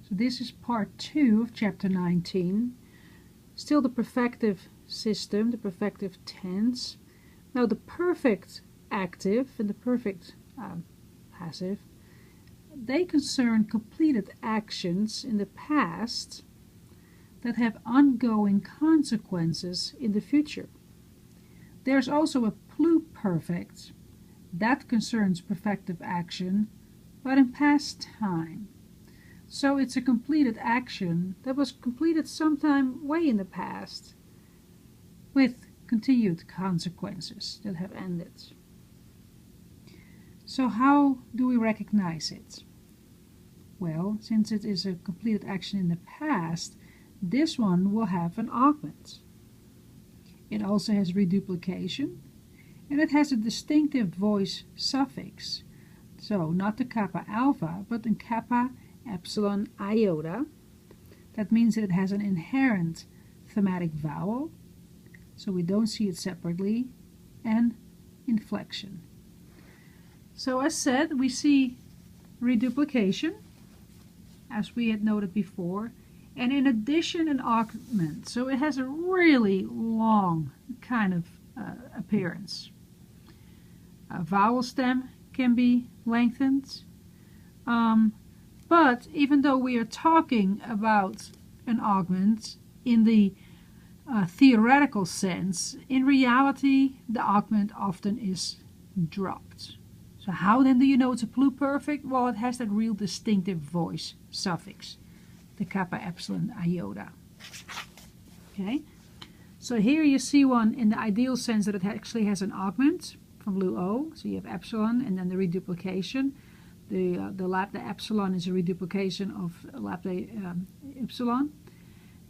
So this is part 2 of chapter 19. Still the perfective system, the perfective tense. Now the perfect active and the perfect passive, they concern completed actions in the past that have ongoing consequences in the future. There's also a pluperfect that concerns perfective action, but in past time. So it's a completed action that was completed sometime way in the past with continued consequences that have ended. So how do we recognize it? Well, since it is a completed action in the past, this one will have an augment. It also has reduplication, and it has a distinctive voice suffix. So not the kappa alpha, but in kappa epsilon iota. That means that it has an inherent thematic vowel, so we don't see it separately, and inflection. So as said, we see reduplication, as we had noted before, and in addition an augment. So it has a really long kind of appearance. A vowel stem can be lengthened, but even though we are talking about an augment in the theoretical sense, in reality the augment often is dropped. So how then do you know it's a pluperfect? Well, it has that real distinctive voice suffix, the kappa epsilon iota. Okay, so here you see one in the ideal sense that it actually has an augment from Luo. So you have epsilon and then the reduplication. The lambda epsilon is a reduplication of lambda epsilon,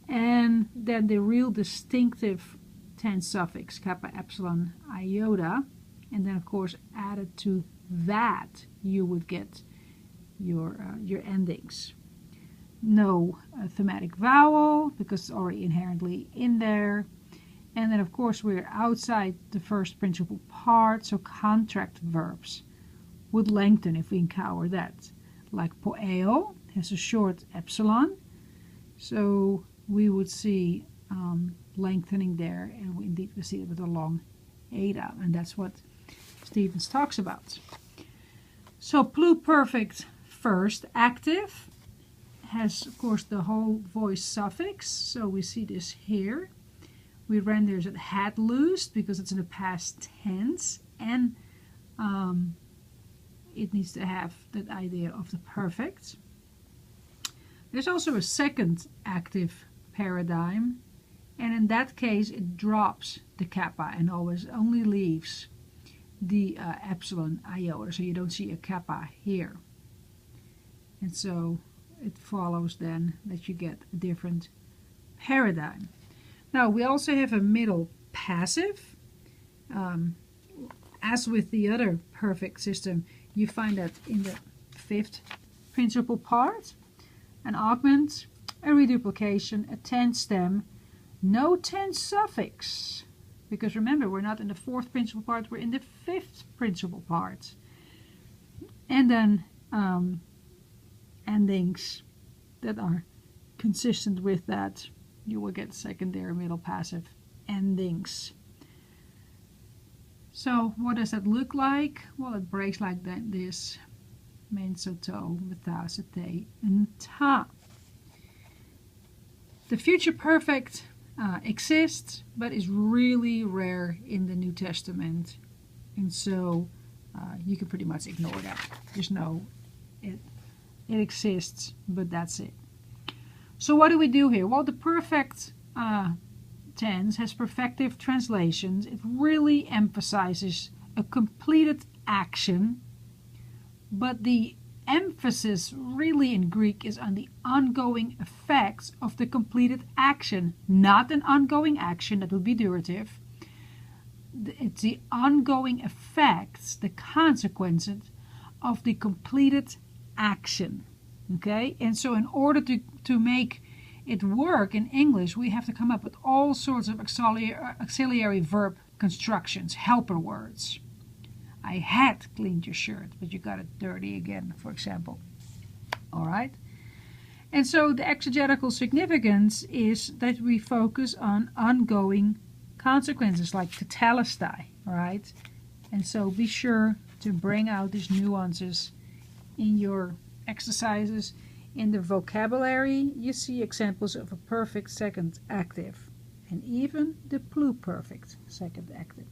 and then the real distinctive tense suffix kappa epsilon iota, and then of course added to that you would get your endings. No thematic vowel because it's already inherently in there, and then of course we're outside the first principal part, so contract verbs would lengthen if we encounter that, like poeo has a short epsilon, so we would see lengthening there, and we see it with a long eta, and that's what Stevens talks about. So pluperfect first active has of course the whole voice suffix, so we see this here. We render it had loosed because it's in the past tense, and it needs to have that idea of the perfect. There's also a second active paradigm, and in that case it drops the kappa and always only leaves the epsilon iota, so you don't see a kappa here, and so it follows then that you get a different paradigm. Now we also have a middle passive. As with the other perfect system, you find that in the fifth principal part, an augment, a reduplication, a tense stem, no tense suffix. Because remember, we're not in the fourth principal part, we're in the fifth principal part. And then endings that are consistent with that. You will get secondary middle passive endings. So what does that look like? Well, it breaks like that, this. Men soto, meta, sete, and ta. The future perfect exists, but is really rare in the New Testament, and so you can pretty much ignore that. There's no, it exists, but that's it. So what do we do here? Well, the perfect tense has perfective translations. It really emphasizes a completed action, but the emphasis really in Greek is on the ongoing effects of the completed action, not an ongoing action, that would be durative. It's the ongoing effects, the consequences of the completed action. Okay, and so in order to make it work in English, we have to come up with all sorts of auxiliary verb constructions, helper words. I had cleaned your shirt, but you got it dirty again, for example. All right. And so the exegetical significance is that we focus on ongoing consequences like tetelestai, right? And so be sure to bring out these nuances in your exercises. In the vocabulary, you see examples of a perfect second active and even the pluperfect second active.